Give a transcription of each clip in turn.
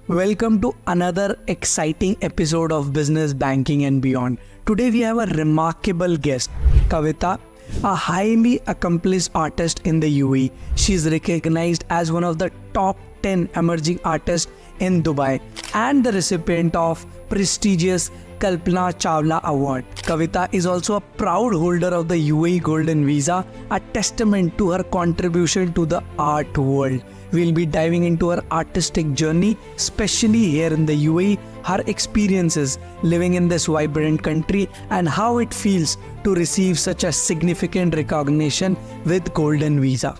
Welcome to another exciting episode of Business, Banking and Beyond. Today we have a remarkable guest, Kavita, a highly accomplished artist in the UAE. She is recognized as one of the top 10 emerging artists in Dubai and the recipient of prestigious Kalpana Chawla Award. Kavita is also a proud holder of the UAE Golden Visa, a testament to her contribution to the art world. We'll be diving into her artistic journey, especially here in the UAE, her experiences living in this vibrant country, and how it feels to receive such a significant recognition with Golden Visa.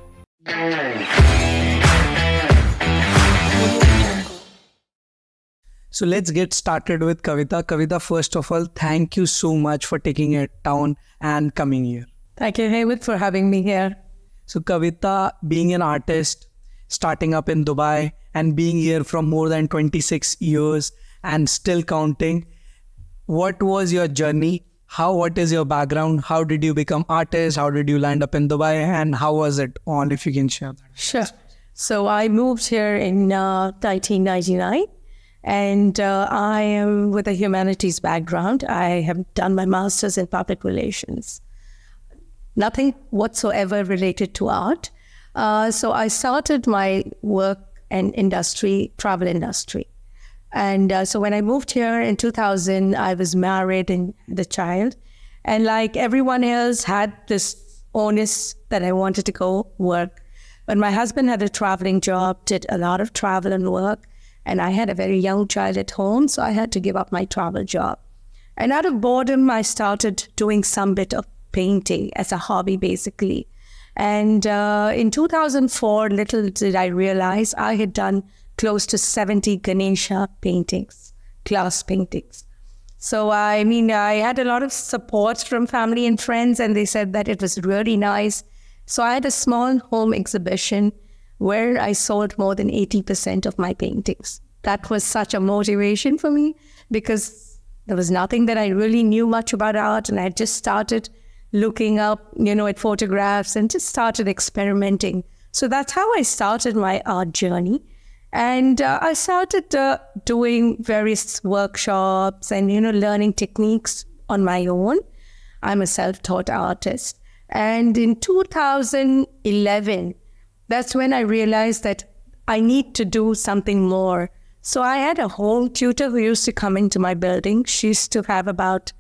So let's get started with Kavita. Kavita, first of all, thank you so much for taking it down and coming here. Thank you, Haywood, for having me here. So Kavita, being an artist, starting up in Dubai and being here from more than 26 years and still counting, what was your journey? What is your background? How did you become artist? How did you land up in Dubai? And how was it all, if you can share that? Sure. So I moved here in 1999. And I am with a humanities background. I have done my master's in public relations. Nothing whatsoever related to art. So I started my work and travel industry. And so when I moved here in 2000, I was married and had a child. And like everyone else, had this onus that I wanted to go work. But my husband had a traveling job, did a lot of travel and work. And I had a very young child at home, so I had to give up my travel job. And out of boredom, I started doing some bit of painting as a hobby, basically. And in 2004, little did I realize I had done close to 70 Ganesha paintings, glass paintings. So, I had a lot of support from family and friends, and they said that it was really nice. So I had a small home exhibition where I sold more than 80% of my paintings. That was such a motivation for me because there was nothing that I really knew much about art, and I had just started looking up, at photographs and just started experimenting. So that's how I started my art journey. And I started doing various workshops and, learning techniques on my own. I'm a self-taught artist. And in 2011, that's when I realized that I need to do something more. So I had a home tutor who used to come into my building. She used to have about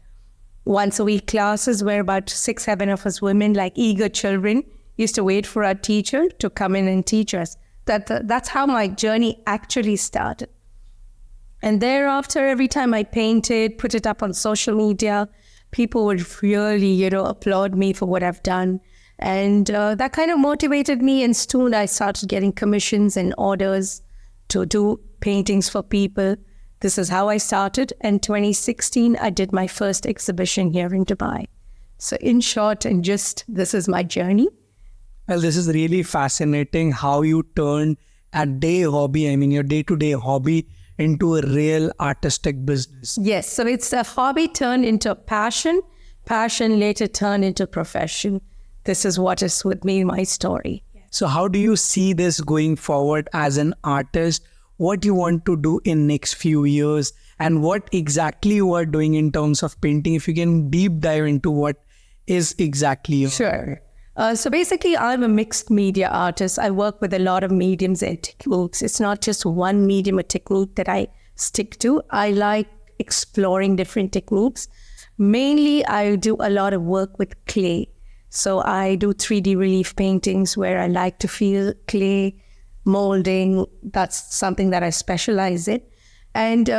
once a week classes where about 6-7 of us women, like eager children, used to wait for our teacher to come in and teach us. That's how my journey actually started. And thereafter, every time I painted, put it up on social media, people would really, applaud me for what I've done. And that kind of motivated me, and soon I started getting commissions and orders to do paintings for people. This is how I started. And 2016, I did my first exhibition here in Dubai. So in short, this is my journey. Well, this is really fascinating how you turned a your day-to-day hobby into a real artistic business. Yes, so it's a hobby turned into a passion later turned into profession. This is what is with me, my story. So how do you see this going forward as an artist? What you want to do in next few years and what exactly you are doing in terms of painting? If you can deep dive into what is exactly. Sure. So basically, I'm a mixed media artist. I work with a lot of mediums and techniques. It's not just one medium or technique that I stick to. I like exploring different techniques. Mainly, I do a lot of work with clay. So I do 3D relief paintings where I like to feel clay, molding. That's something that I specialize in. And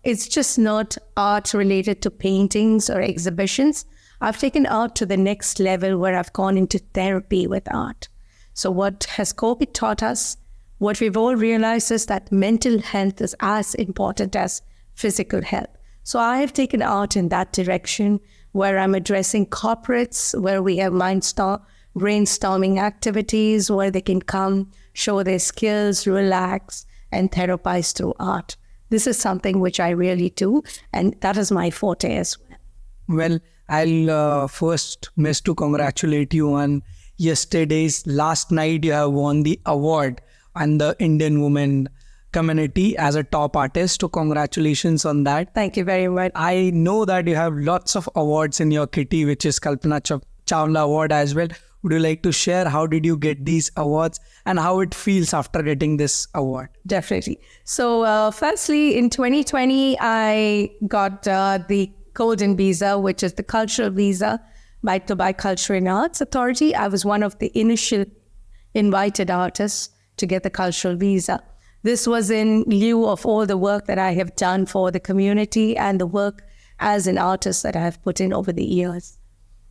it's just not art related to paintings or exhibitions. I've taken art to the next level where I've gone into therapy with art. So what has COVID taught us? What we've all realized is that mental health is as important as physical health. So I have taken art in that direction where I'm addressing corporates, where we have brainstorming activities where they can come, show their skills, relax, and therapize through art. This is something which I really do, and that is my forte as well. Well, I'll first miss to congratulate you on last night you have won the award and the Indian Woman community as a top artist. So congratulations on that. Thank you very much. I know that you have lots of awards in your kitty, which is Chawla Award as well. Would you like to share how did you get these awards and how it feels after getting this award? Definitely. So firstly, in 2020, I got the Golden Visa, which is the cultural visa by Dubai Culture and Arts Authority. I was one of the initial invited artists to get the cultural visa. This was in lieu of all the work that I have done for the community and the work as an artist that I have put in over the years.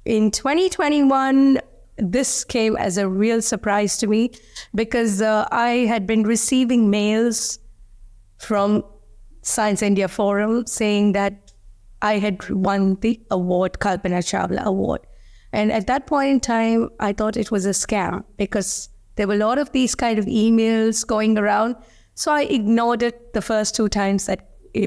In 2021, this came as a real surprise to me because I had been receiving mails from Science India Forum saying that I had won the award, Kalpana Chawla Award. And at that point in time, I thought it was a scam because there were a lot of these kind of emails going around. So I ignored it the first 2 times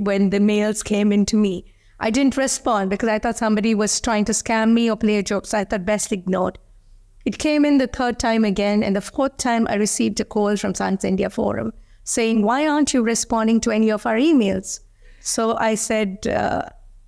when the mails came into me. I didn't respond because I thought somebody was trying to scam me or play a joke. So I thought best ignored. It came in the 3rd time again. And the 4th time, I received a call from Science India Forum saying, why aren't you responding to any of our emails? So I said,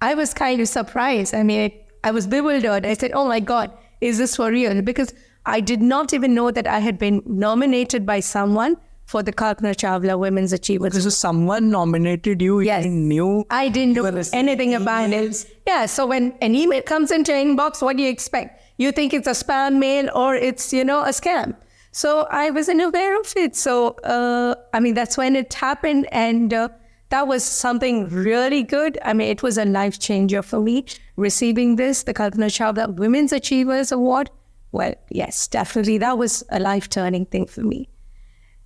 I was kind of surprised. I mean, I was bewildered. I said, oh my God, is this for real? Because I did not even know that I had been nominated by someone for the Kalpana Chawla Women's Achievement. So someone nominated you? Yes. You knew? I didn't know anything about it. Yeah, so when an email comes into your inbox, what do you expect? You think it's a spam mail or it's, a scam. So I wasn't aware of it. So, that's when it happened. And that was something really good. I mean, it was a life changer for me, receiving this, the Kalpana Chawla Women's Achievers Award. Well, yes, definitely. That was a life-turning thing for me.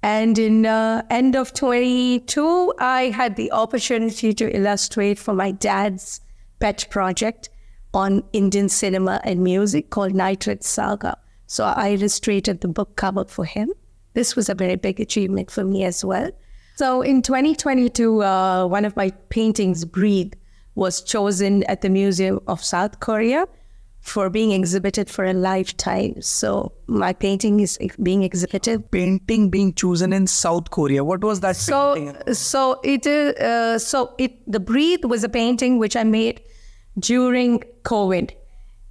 And in end of 22, I had the opportunity to illustrate for my dad's pet project on Indian cinema and music called Nitrate Saga. So I illustrated the book cover for him. This was a very big achievement for me as well. So in 2022, one of my paintings, Breathe, was chosen at the Museum of South Korea for being exhibited for a lifetime. So my painting is being exhibited. Painting being chosen in South Korea. What was that painting? The Breathe was a painting which I made during COVID.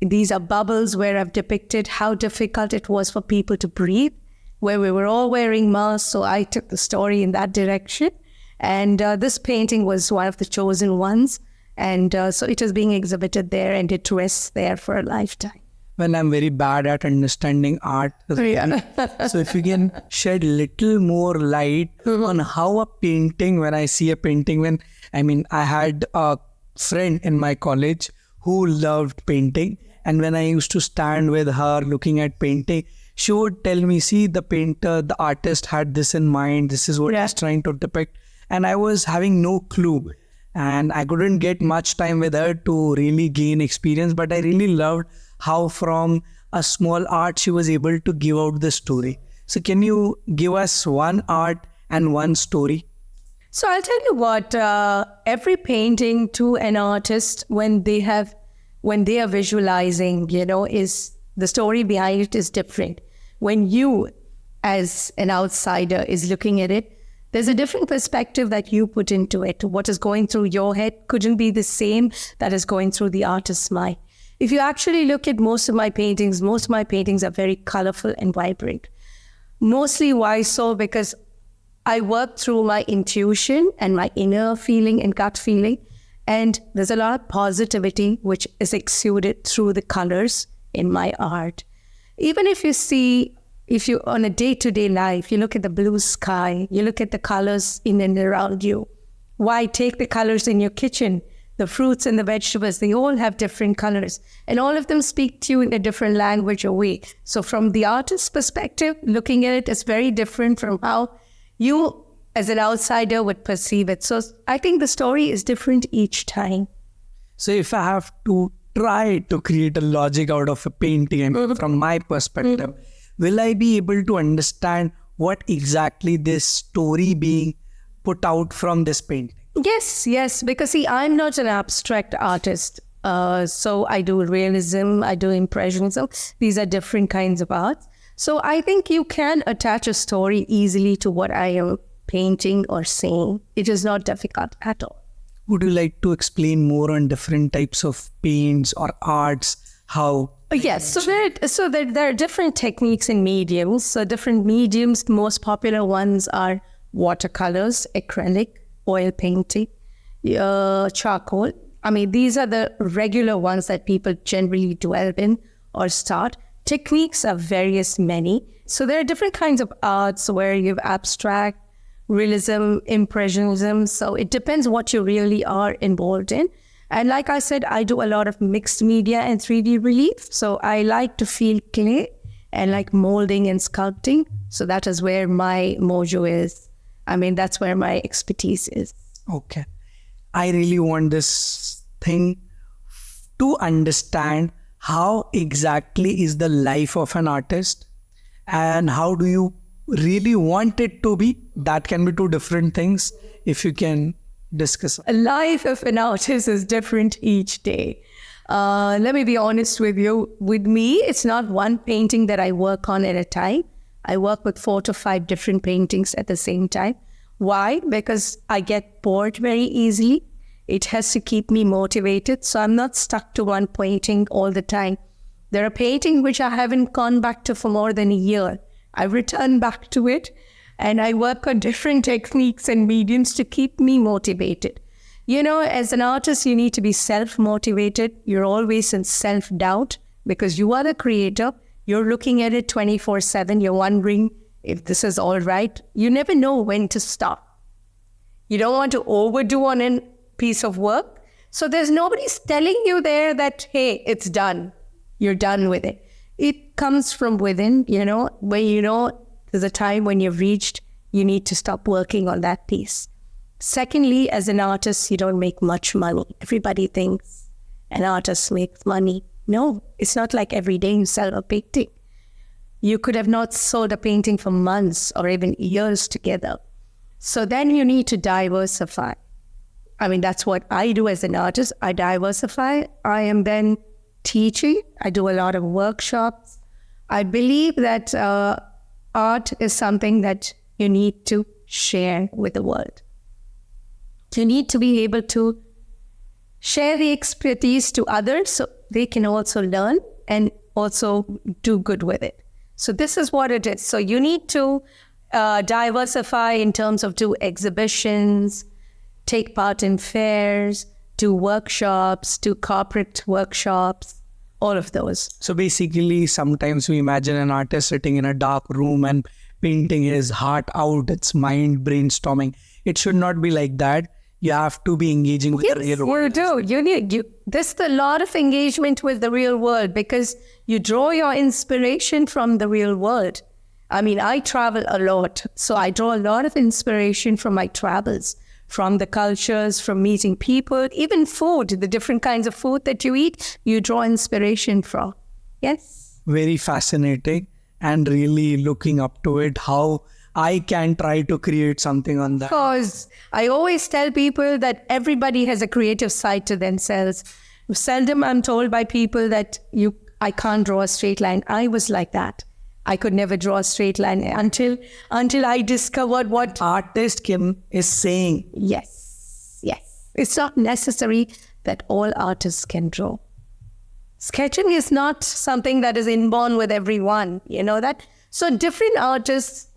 These are bubbles where I've depicted how difficult it was for people to breathe, where we were all wearing masks. So I took the story in that direction. And this painting was one of the chosen ones. And so it is being exhibited there and it rests there for a lifetime. Well, I'm very bad at understanding art. Yeah. So if you can shed little more light on how a painting, when I see a painting, I had a friend in my college who loved painting. And when I used to stand with her looking at painting, she would tell me, see, the painter, the artist had this in mind. This is what he's trying to depict. And I was having no clue. And I couldn't get much time with her to really gain experience. But I really loved how from a small art, she was able to give out the story. So can you give us one art and one story? So I'll tell you what, every painting to an artist, when they are visualizing, is the story behind it is different. When you, as an outsider, is looking at it, there's a different perspective that you put into it. What is going through your head couldn't be the same that is going through the artist's mind. If you actually look at most of my paintings are very colorful and vibrant. Mostly why so? Because I work through my intuition and my inner feeling and gut feeling. And there's a lot of positivity which is exuded through the colors in my art. Even if you on a day-to-day life, you look at the blue sky, you look at the colors in and around you. Why take the colors in your kitchen? The fruits and the vegetables, they all have different colors. And all of them speak to you in a different language or way. So from the artist's perspective, looking at it is very different from how you as an outsider would perceive it. So I think the story is different each time. So if I have to try to create a logic out of a painting from my perspective, will I be able to understand what exactly this story being put out from this painting? Yes. Because see, I'm not an abstract artist. So I do realism, I do impressionism. These are different kinds of art. So I think you can attach a story easily to what I am painting or singing. It is not difficult at all. Would you like to explain more on different types of paints or arts? How? Yes, there are different techniques and mediums. So different mediums, the most popular ones are watercolors, acrylic, oil painting, charcoal. I mean, these are the regular ones that people generally dwell in or start. Techniques are many. So there are different kinds of arts where you have abstract, realism, impressionism. So it depends what you really are involved in. And like I said, I do a lot of mixed media and 3D relief. So I like to feel clay and like molding and sculpting. So that is where my mojo is. I mean, that's where my expertise is. Okay. I really want this thing to understand how exactly is the life of an artist and how do you really want it to be. That can be two different things. If you can discuss. A life of an artist is different each day. Let me be honest with you. With me, it's not one painting that I work on at a time. I work with 4 to 5 different paintings at the same time. Why? Because I get bored very easily. It has to keep me motivated. So I'm not stuck to one painting all the time. There are paintings which I haven't gone back to for more than a year. I return back to it and I work on different techniques and mediums to keep me motivated. You know, as an artist, you need to be self-motivated. You're always in self-doubt because you are the creator. You're looking at it 24/7. You're wondering if this is all right. You never know when to stop. You don't want to overdo on a piece of work. So there's nobody's telling you there that, hey, it's done. You're done with it. It comes from within, when there's a time when you've reached, you need to stop working on that piece. Secondly, as an artist, you don't make much money. Everybody thinks an artist makes money. No, it's not like every day you sell a painting. You could have not sold a painting for months or even years together. So then you need to diversify. I mean, that's what I do as an artist. I diversify. I am then teaching. I do a lot of workshops. I believe that art is something that you need to share with the world. You need to be able to share the expertise to others so they can also learn and also do good with it. So this is what it is. So you need to diversify in terms of do exhibitions, take part in fairs, do workshops, do corporate workshops, all of those. So basically, sometimes we imagine an artist sitting in a dark room and painting his heart out, its mind brainstorming. It should not be like that. You have to be engaging with the real world. You do. There's a lot of engagement with the real world because you draw your inspiration from the real world. I mean, I travel a lot, so I draw a lot of inspiration from my travels, from the cultures, from meeting people, even food, the different kinds of food that you eat, you draw inspiration from. Yes. Very fascinating and really looking up to it, how I can try to create something on that. Because I always tell people that everybody has a creative side to themselves. Seldom I'm told by people that I can't draw a straight line. I was like that. I could never draw a straight line until I discovered what artist Kim is saying. Yes. It's not necessary that all artists can draw. Sketching is not something that is inborn with everyone, you know that? So different artists,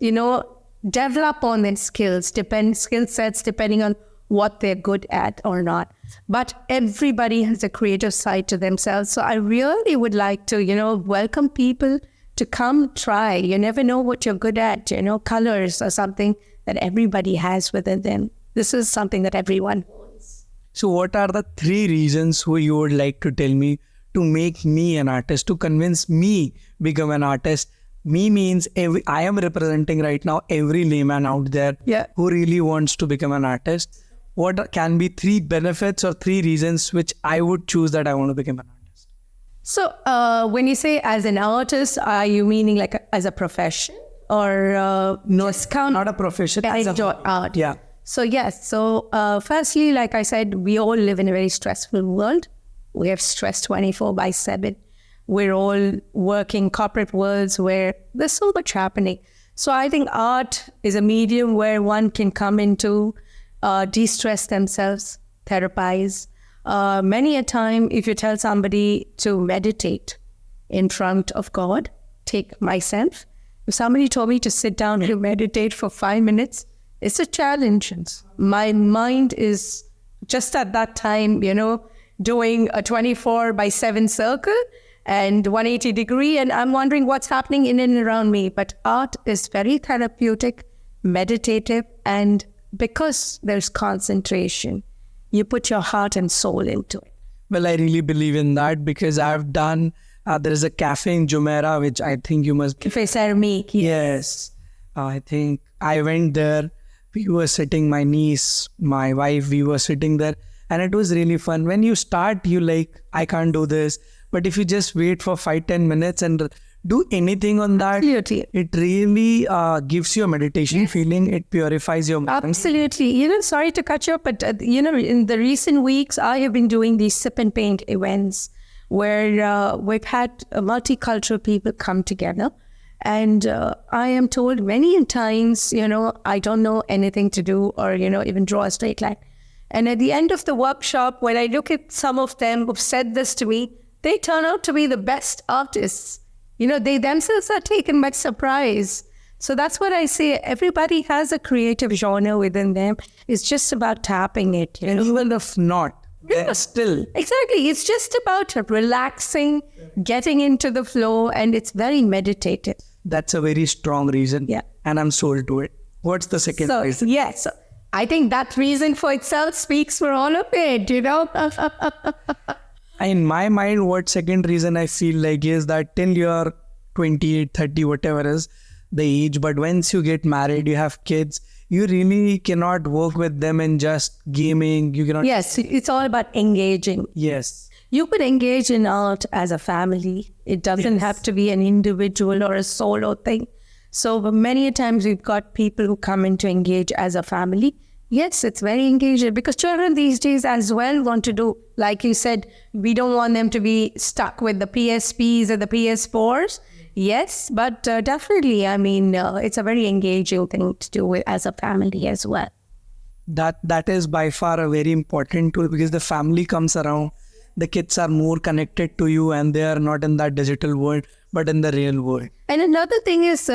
develop on their skill sets depending on what they're good at or not. But everybody has a creative side to themselves. So I really would like to, welcome people to come try. You never know what you're good at. Colors are something that everybody has within them. This is something that everyone wants. So what are the 3 reasons who you would like to tell me to make me an artist, to convince me become an artist? Me means I am representing right now every layman out there who really wants to become an artist. What can be 3 benefits or 3 reasons which I would choose that I want to become an artist? So when you say as an artist, are you meaning like as a profession or no, not a profession. I enjoy art. Yeah. So yes. So firstly, like I said, we all live in a very stressful world. We have stress 24/7. We're all working corporate worlds where there's so much happening. So I think art is a medium where one can come into de-stress themselves, therapize. Many a time, if you tell somebody to meditate in front of God, take myself. If somebody told me to sit down and meditate for 5 minutes, it's a challenge. My mind is just at that time, doing a 24/7 circle and 180 degree, and I'm wondering what's happening in and around me. But art is very therapeutic, meditative, and because there's concentration, you put your heart and soul into it. Well, I really believe in that because I've done, there is a cafe in Jumeirah, which I think you must... Cafe Ceramic. Yes. I think I went there. We were sitting, my niece, my wife, we were sitting there. And it was really fun. When you start, you like, I can't do this. But if you just wait for 5-10 minutes and do anything on that, Absolutely. it really gives you a meditation feeling. It purifies your mind. Absolutely. Sorry to cut you off, but, in the recent weeks, I have been doing these sip and paint events where we've had multicultural people come together. And I am told many times, I don't know anything to do or, even draw a straight line. And at the end of the workshop, when I look at some of them who've said this to me, they turn out to be the best artists. They themselves are taken by surprise. So that's what I say. Everybody has a creative genre within them. It's just about tapping it. Even if not, still. Exactly. It's just about relaxing, getting into the flow, and it's very meditative. That's a very strong reason. Yeah. And I'm sold to it. What's the second reason? Yes. I think that reason for itself speaks for all of it, In my mind, what second reason I feel like is that till you're 28, 30, whatever is the age, but once you get married, you have kids, you really cannot work with them in just gaming. You cannot. Yes, it's all about engaging. Yes. You could engage in art as a family. It doesn't have to be an individual or a solo thing. So many times we've got people who come in to engage as a family. Yes, it's very engaging because children these days as well want to do, like you said, we don't want them to be stuck with the PSPs or the PS4s. Yes, but definitely, it's a very engaging thing to do with as a family as well. That is by far a very important tool because the family comes around. The kids are more connected to you and they are not in that digital world, but in the real world. And another thing is,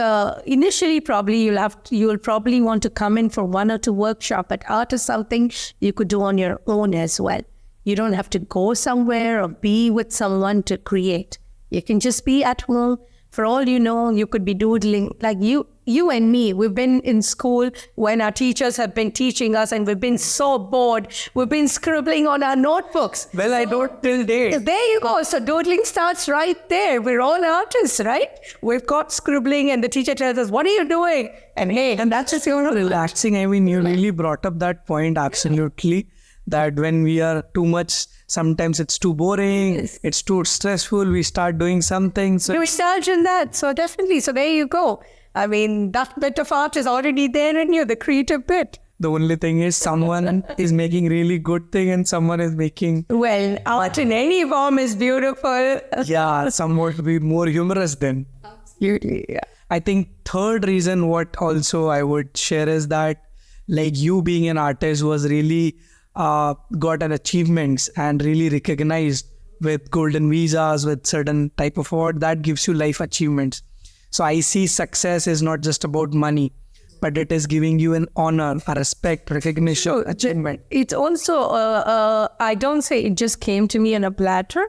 initially probably you'll probably want to come in for 1 or 2 workshops, but art is something you could do on your own as well. You don't have to go somewhere or be with someone to create. You can just be at home. For all you know, you could be doodling. Like you and me, we've been in school when our teachers have been teaching us and we've been so bored. We've been scribbling on our notebooks. Well, I don't till date. There you go. So doodling starts right there. We're all artists, right? We've got scribbling and the teacher tells us, what are you doing? And that's just relaxing. You really brought up that point. Absolutely. That when we are too much, sometimes it's too boring, it's too stressful, we start doing something. So we start in that. So definitely. So there you go. That bit of art is already there in you, the creative bit. The only thing is someone is making really good thing and someone is making... Well, art in any form is beautiful. Yeah, some would be more humorous then. Absolutely, yeah. I think third reason what also I would share is that like you being an artist was really... got an achievements and really recognized with golden visas, with certain type of award that gives you life achievements. So I see success is not just about money, but it is giving you an honor, a respect, recognition, achievement. It's also, I don't say it just came to me on a platter,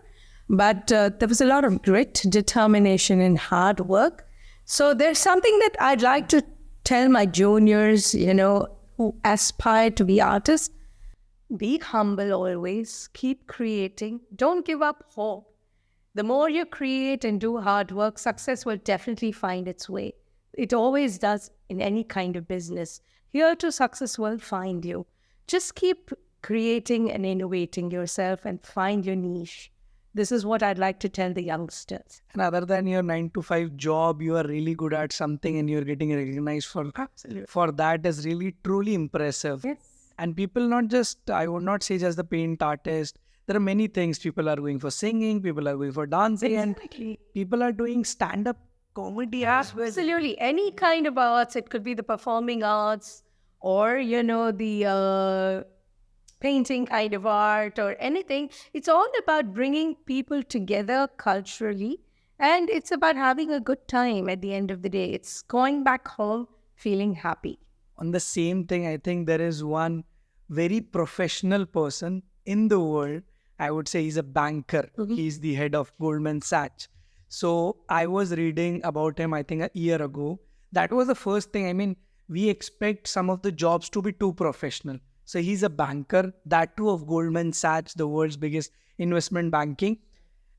but there was a lot of grit, determination and hard work. So there's something that I'd like to tell my juniors, who aspire to be artists. Be humble always. Keep creating. Don't give up hope. The more you create and do hard work, success will definitely find its way. It always does in any kind of business. Here too, success will find you. Just keep creating and innovating yourself and find your niche. This is what I'd like to tell the youngsters. And other than your 9-to-5 job, you are really good at something and you're getting recognized for that is really truly impressive. Yes. And people not just, I would not say just the paint artist. There are many things. People are going for singing, people are going for dancing, Exactly. and people are doing stand-up comedy as well. Absolutely. Any kind of arts. It could be the performing arts or, the painting kind of art or anything. It's all about bringing people together culturally. And it's about having a good time at the end of the day. It's going back home feeling happy. On the same thing, I think there is one very professional person in the world. I would say he's a banker. He's the head of Goldman Sachs. So I was reading about him, I think a year ago. That was the first thing. I mean, we expect some of the jobs to be too professional. So he's a banker, that too of Goldman Sachs, the world's biggest investment banking.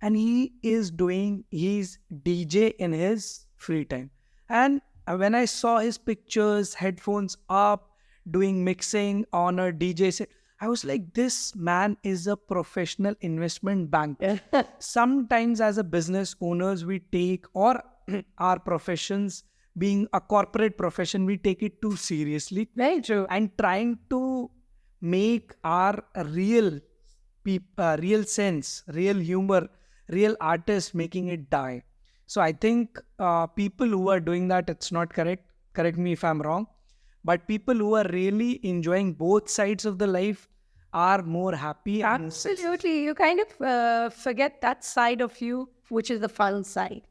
And he's DJ in his free time. And when I saw his pictures, headphones up, doing mixing on a DJ set, I was like, this man is a professional investment banker. Sometimes as a business owners, we take, or our professions being a corporate profession, we take it too seriously. Very true. And trying to make our real sense, real humor, real artists, making it die. So I think people who are doing that, it's not correct. Correct me if I'm wrong. But people who are really enjoying both sides of the life are more happy. Absolutely. You kind of forget that side of you, which is the fun side,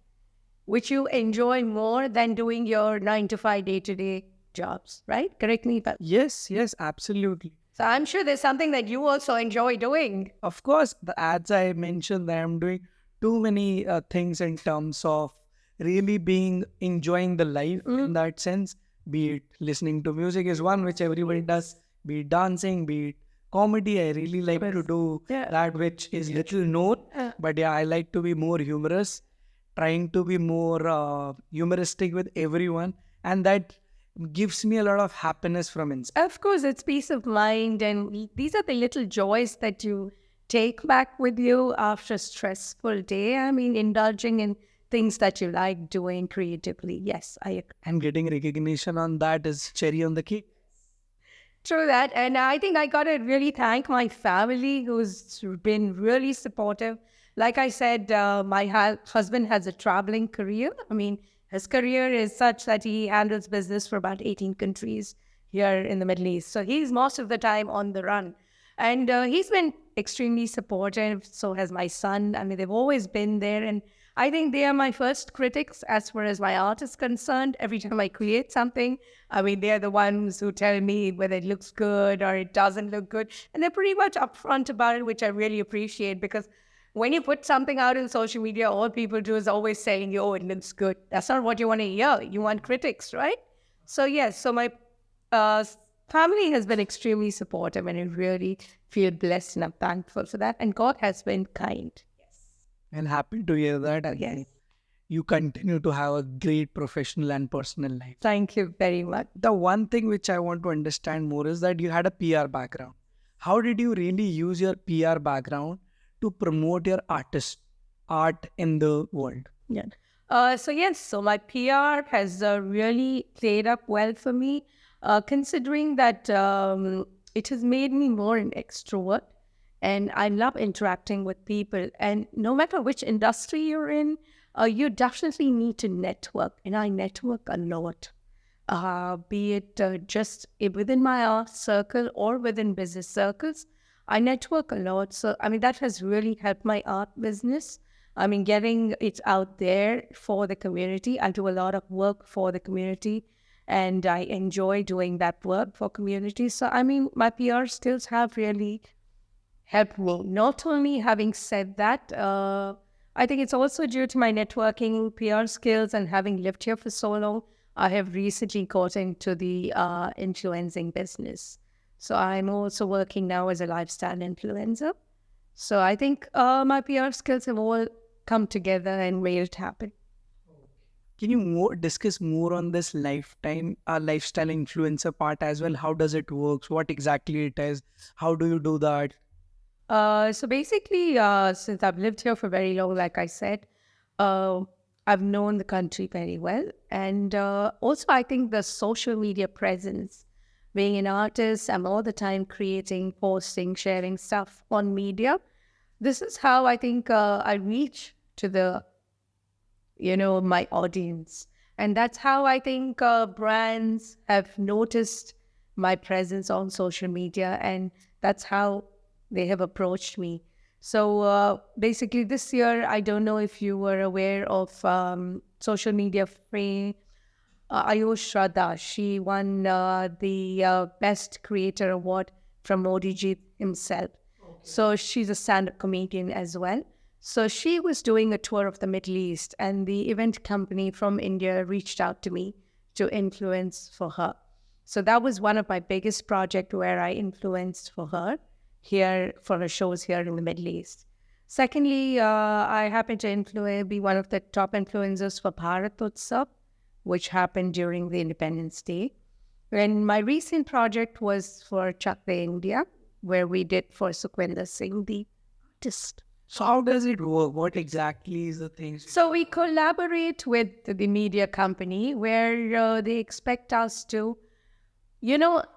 which you enjoy more than doing your 9 to 5 day-to-day jobs, right? Correct me if I'm... Yes, absolutely. So I'm sure there's something that you also enjoy doing. Of course, as I mentioned, that I'm doing too many things in terms of really enjoying the life in that sense. Be it listening to music is one which everybody does, be it dancing, be it comedy. I really like to do that which is little known. But yeah, I like to be more humorous, trying to be more humoristic with everyone. And that gives me a lot of happiness from inside. Of course, it's peace of mind. And these are the little joys that you take back with you after a stressful day. I mean, indulging in things that you like doing creatively. Yes, I agree. And getting recognition on that is cherry on the cake. True that. And I think I got to really thank my family who's been really supportive. Like I said, my husband has a traveling career. I mean, his career is such that he handles business for about 18 countries here in the Middle East. So he's most of the time on the run. And he's been extremely supportive. So has my son. I mean, they've always been there. And I think they are my first critics as far as my art is concerned. Every time I create something, I mean, they're the ones who tell me whether it looks good or it doesn't look good. And they're pretty much upfront about it, which I really appreciate, because when you put something out in social media, all people do is always saying, oh, it looks good. That's not what you want to hear. You want critics, right? So yes, so my family has been extremely supportive, and I really feel blessed and I'm thankful for that. And God has been kind. And happy to hear that. Again, you continue to have a great professional and personal life. Thank you very much. The one thing which I want to understand more is that you had a PR background. How did you really use your PR background to promote your art in the world? So my PR has really played up well for me, considering that it has made me more an extrovert. And I love interacting with people. And no matter which industry you're in, you definitely need to network. And I network a lot, be it just within my art circle or within business circles. I network a lot. So, I mean, that has really helped my art business. I mean, getting it out there for the community. I do a lot of work for the community, and I enjoy doing that work for community. So, I mean, my PR skills have really helped me. Not only having said that, I think it's also due to my networking, PR skills, and having lived here for so long. I have recently got into the influencing business. So I'm also working now as a lifestyle influencer. So I think my PR skills have all come together and made it happen. Can you discuss more on this lifestyle influencer part as well? How does it work? What exactly it is? How do you do that? So basically, since I've lived here for very long, like I said, I've known the country very well. And also, I think the social media presence, being an artist, I'm all the time creating, posting, sharing stuff on media. This is how I think I reach to the my audience. And that's how I think brands have noticed my presence on social media, and that's how they have approached me. So basically, this year, I don't know if you were aware of social media free Ayush Shraddha. She won the Best Creator Award from Modi ji himself. So she's a stand-up comedian as well. So she was doing a tour of the Middle East, and the event company from India reached out to me to influence for her. So that was one of my biggest projects where I influenced for her here for her shows here in the Middle East. Secondly, I happened to be one of the top influencers for Bharat Utsav, which happened during the Independence Day. And my recent project was for Chakre India, where we did for Sukhwinder Singh, the artist. So how does it work? What exactly is the thing? So we collaborate with the media company where they expect us to,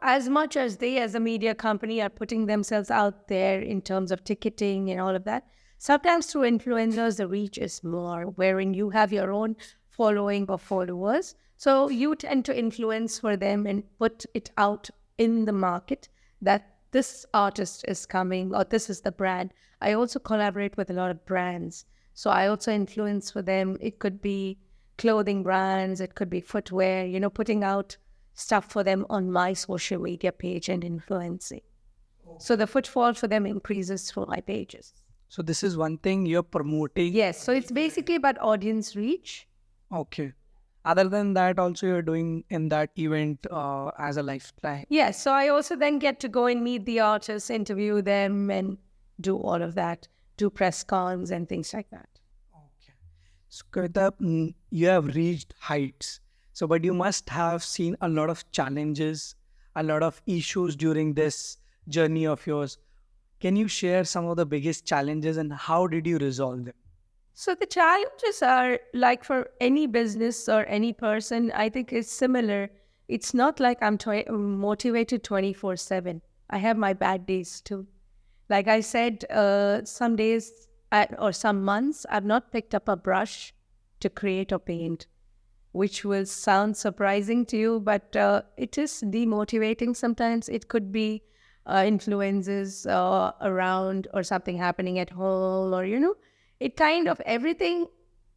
as much as they as a media company are putting themselves out there in terms of ticketing and all of that, sometimes through influencers, the reach is more, wherein you have your own following of followers. So you tend to influence for them and put it out in the market that this artist is coming or this is the brand. I also collaborate with a lot of brands. So I also influence for them. It could be clothing brands, it could be footwear, putting out stuff for them on my social media page and influencing. So the footfall for them increases for my pages. So this is one thing you're promoting. Yes, so it's basically about audience reach. Okay. Other than that, also you're doing in that event as a lifestyle. Yes, so I also then get to go and meet the artists, interview them, and do all of that, do press cons and things like that. Okay. So Kavita, you have reached heights. So, but you must have seen a lot of challenges, a lot of issues during this journey of yours. Can you share some of the biggest challenges and how did you resolve them? So the challenges are like for any business or any person, I think it's similar. It's not like I'm motivated 24/7. I have my bad days too. Like I said, some days or some months, I've not picked up a brush to create or paint, which will sound surprising to you, but it is demotivating sometimes. It could be influences around or something happening at home or, it kind of everything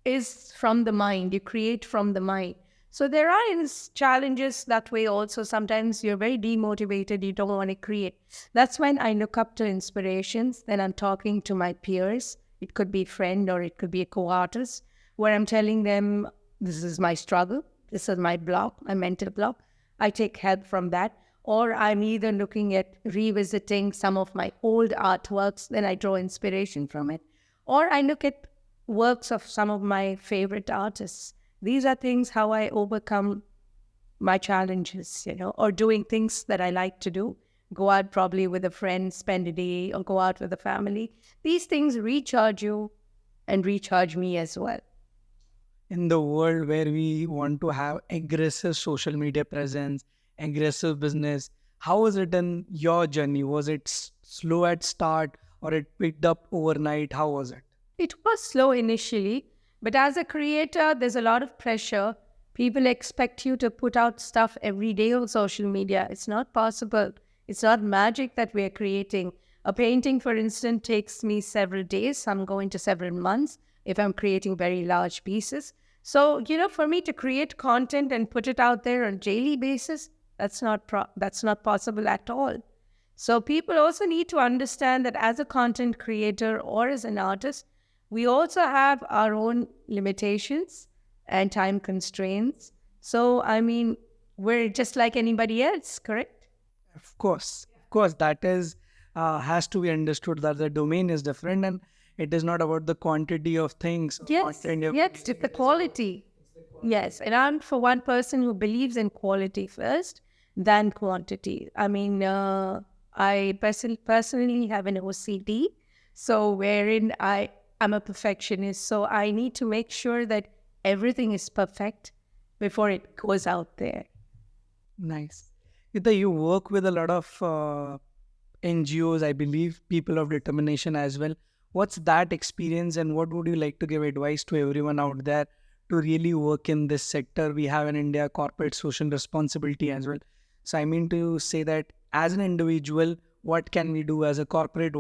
is from the mind. You create from the mind. So there are challenges that way also. Sometimes you're very demotivated. You don't want to create. That's when I look up to inspirations. Then I'm talking to my peers. It could be a friend or it could be a co-artist where I'm telling them, this is my struggle. This is my block, my mental block. I take help from that. Or I'm either looking at revisiting some of my old artworks. Then I draw inspiration from it. Or I look at works of some of my favorite artists. These are things how I overcome my challenges, or doing things that I like to do. Go out probably with a friend, spend a day, or go out with a family. These things recharge you and recharge me as well. In the world where we want to have aggressive social media presence, aggressive business, how was it in your journey? Was it slow at start or it picked up overnight? How was it? It was slow initially, but as a creator, there's a lot of pressure. People expect you to put out stuff every day on social media. It's not possible. It's not magic that we're creating. A painting, for instance, takes me several days. Some go into several months if I'm creating very large pieces. So, for me to create content and put it out there on a daily basis, that's not possible at all. So people also need to understand that as a content creator or as an artist, we also have our own limitations and time constraints. So, we're just like anybody else, correct? Of course, that is has to be understood that the domain is different and it is not about the quantity of things. Yes, it's the quality. Yes, and I'm for one person who believes in quality first than quantity. I personally have an OCD, so wherein I'm a perfectionist, so I need to make sure that everything is perfect before it goes out there. Nice. Kavita, you work with a lot of NGOs, I believe, people of determination as well. What's that experience and what would you like to give advice to everyone out there to really work in this sector. We have in India corporate social responsibility as well. So I mean to say that as an individual, what can we do as a corporate,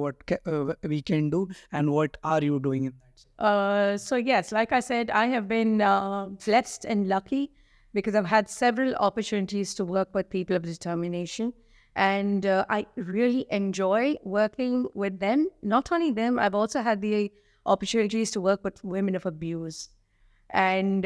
we can do, and what are you doing in that? So yes, like I said, I have been blessed and lucky because I've had several opportunities to work with people of determination. And I really enjoy working with them. Not only them, I've also had the opportunities to work with women of abuse. And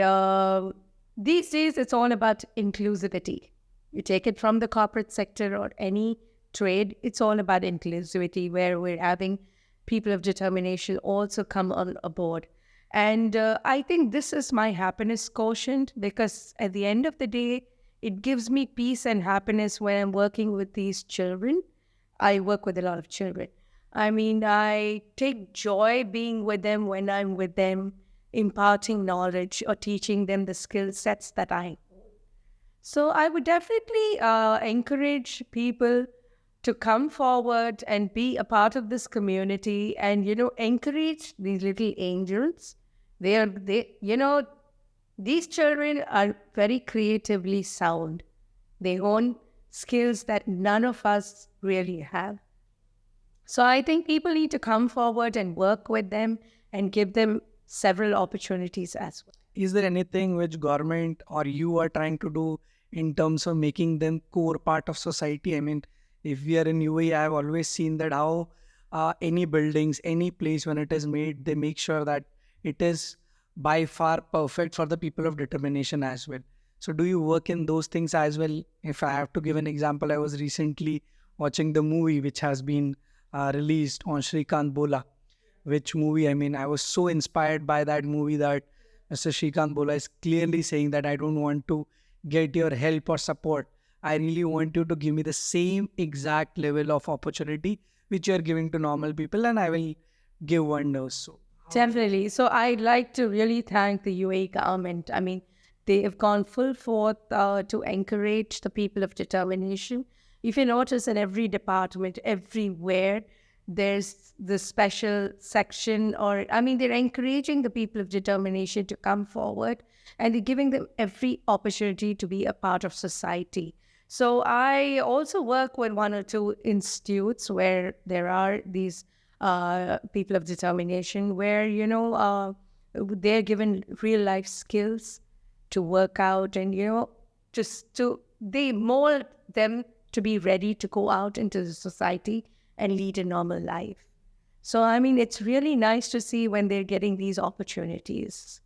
these days, it's all about inclusivity. You take it from the corporate sector or any trade, it's all about inclusivity, where we're having people of determination also come on board. And I think this is my happiness quotient, because at the end of the day, it gives me peace and happiness when I'm working with these children. I work with a lot of children. I mean, I take joy being with them when I'm with them, imparting knowledge or teaching them the skill sets that I. So I would definitely encourage people to come forward and be a part of this community, and, encourage these little angels. These children are very creatively sound. They own skills that none of us really have. So I think people need to come forward and work with them and give them several opportunities as well. Is there anything which government or you are trying to do in terms of making them core part of society? I mean, if we are in UAE, I have always seen that how any buildings, any place when it is made, they make sure that it is by far perfect for the people of determination as well. So do you work in those things as well? If I have to give an example, I was recently watching the movie which has been released on Shrikant Bola. Which movie, I mean, I was so inspired by that movie that Mr. Shrikant Bola is clearly saying that I don't want to get your help or support. I really want you to give me the same exact level of opportunity which you are giving to normal people, and I will give wonders. So definitely. So I'd like to really thank the UAE government. I mean, they have gone full forth to encourage the people of determination. If you notice, in every department, everywhere, there's the special section, they're encouraging the people of determination to come forward, and they're giving them every opportunity to be a part of society. So I also work with one or two institutes where there are these people of determination, where, they're given real life skills to work out, and, they mold them to be ready to go out into the society and lead a normal life. So, I mean, it's really nice to see when they're getting these opportunities.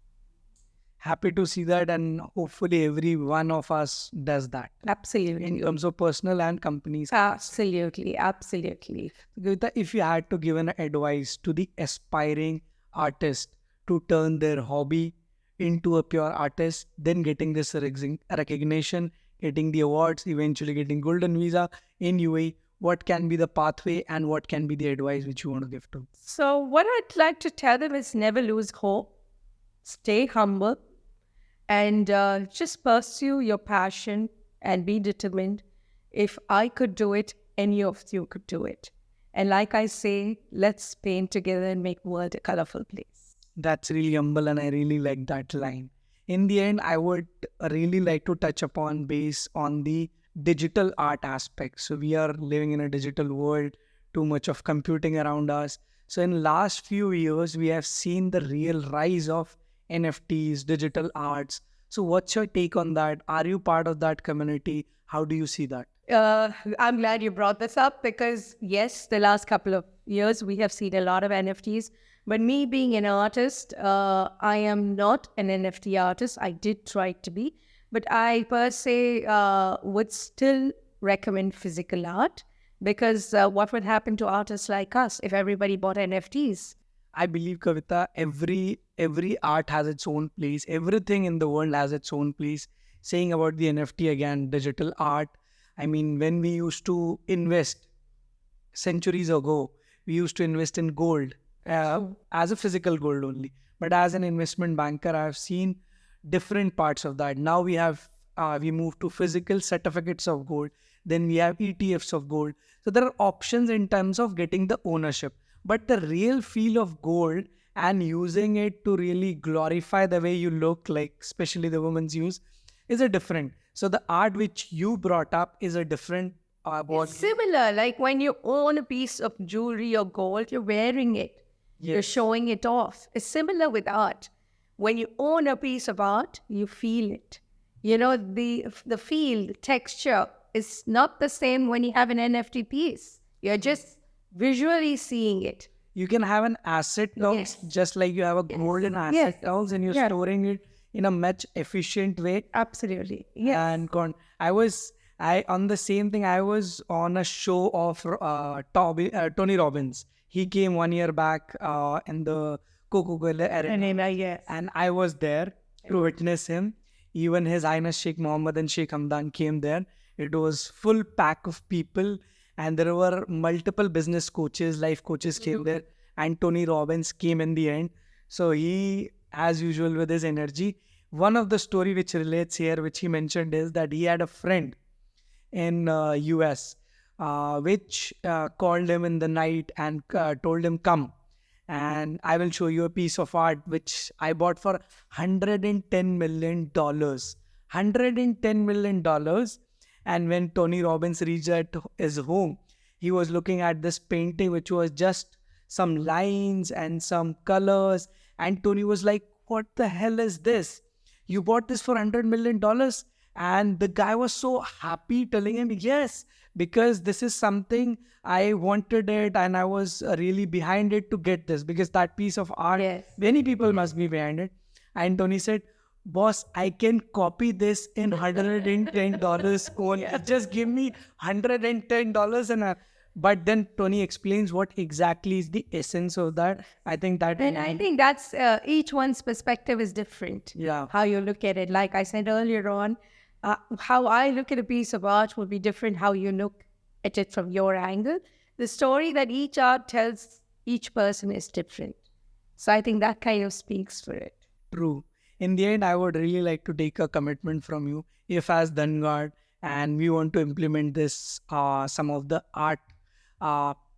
happy to see that, and hopefully every one of us does that. Absolutely. In terms of personal and companies. Absolutely. Kavita, if you had to give an advice to the aspiring artist to turn their hobby into a pure artist, then getting this recognition, getting the awards, eventually getting golden visa in UAE, what can be the pathway and what can be the advice which you want to give to? So what I'd like to tell them is never lose hope, stay humble, and just pursue your passion and be determined. If I could do it, any of you could do it. And like I say, let's paint together and make the world a colorful place. That's really humble, and I really like that line. In the end, I would really like to touch upon base on the digital art aspect. So we are living in a digital world, too much of computing around us. So in last few years, we have seen the real rise of NFTs, digital arts. So what's your take on that? Are you part of that community? How do you see that? I'm glad you brought this up, because yes, the last couple of years we have seen a lot of NFTs. But me being an artist, I am not an NFT artist. I did try to be, but I per se would still recommend physical art, because what would happen to artists like us if everybody bought NFTs? I believe, Kavita, every art has its own place. Everything in the world has its own place. Saying about the NFT again, digital art. I mean, when we used to invest centuries ago, we used to invest in gold as a physical gold only. But as an investment banker, I have seen different parts of that. Now we moved to physical certificates of gold. Then we have ETFs of gold. So there are options in terms of getting the ownership. But the real feel of gold and using it to really glorify the way you look, like especially the women's use, is a different. So the art which you brought up is a different It's similar, like when you own a piece of jewelry or gold, you're wearing it. You're showing it off. It's similar with art. When you own a piece of art, you feel it. You know, the feel, the texture is not the same when you have an NFT piece. You're just visually seeing it. You can have an asset now, just like you have a golden asset now, and you're storing it in a much efficient way. Absolutely. Yes. And on the same thing, I was on a show of Tony Robbins. He came 1 year back in the Coca-Cola arena. And I was there to witness him. Even His Highness Sheikh Mohammed and Sheikh Hamdan came there. It was full pack of people, and there were multiple business coaches, life coaches came there, and Tony Robbins came in the end. So he, as usual with his energy, one of the story which relates here, which he mentioned, is that he had a friend in US which called him in the night and told him, come and I will show you a piece of art which I bought for $110 million. $110 million. And when Tony Robbins reached at his home, he was looking at this painting which was just some lines and some colors. And Tony was like, what the hell is this? You bought this for $100 million? And the guy was so happy, telling him, yes, because this is something I wanted it and I was really behind it to get this, because that piece of art, many people must be behind it. And Tony said, boss, I can copy this in $110 only. Just give me $110 but then Tony explains what exactly is the essence of that. I think that's each one's perspective is different. Yeah. How you look at it. Like I said earlier on, how I look at a piece of art will be different how you look at it from your angle. The story that each art tells each person is different. So I think that kind of speaks for it. True. In the end, I would really like to take a commitment from you. If as Dangard and we want to implement this, some of the art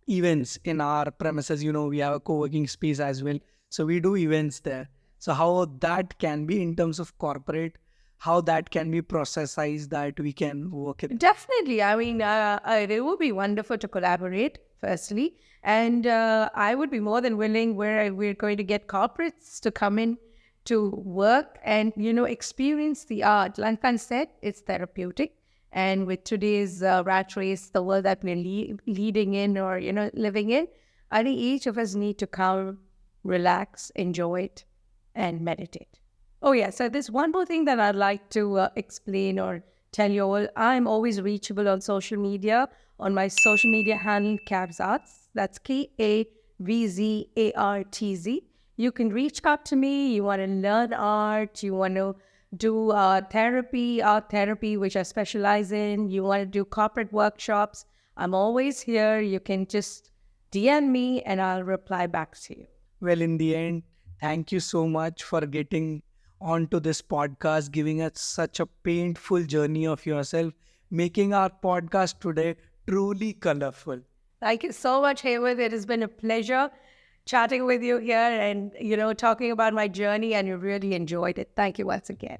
events in our premises, we have a co-working space as well. So we do events there. So how that can be in terms of corporate, how that can be processized, that we can work it. Definitely. I mean, it would be wonderful to collaborate, firstly. And I would be more than willing where we're going to get corporates to come in to work and, experience the art. Like I said, it's therapeutic. And with today's rat race, the world that we're leading in or, living in, I think each of us need to come, relax, enjoy it, and meditate. Oh, yeah. So there's one more thing that I'd like to explain or tell you all. I'm always reachable on social media, on my social media handle, Kavitas Arts. That's KAVZARTZ. You can reach out to me. You want to learn art. You want to do art therapy, which I specialize in. You want to do corporate workshops. I'm always here. You can just DM me and I'll reply back to you. Well, in the end, thank you so much for getting onto this podcast, giving us such a painful journey of yourself, making our podcast today truly colorful. Thank you so much, Haywood. It has been a pleasure chatting with you here and, talking about my journey, and you really enjoyed it. Thank you once again.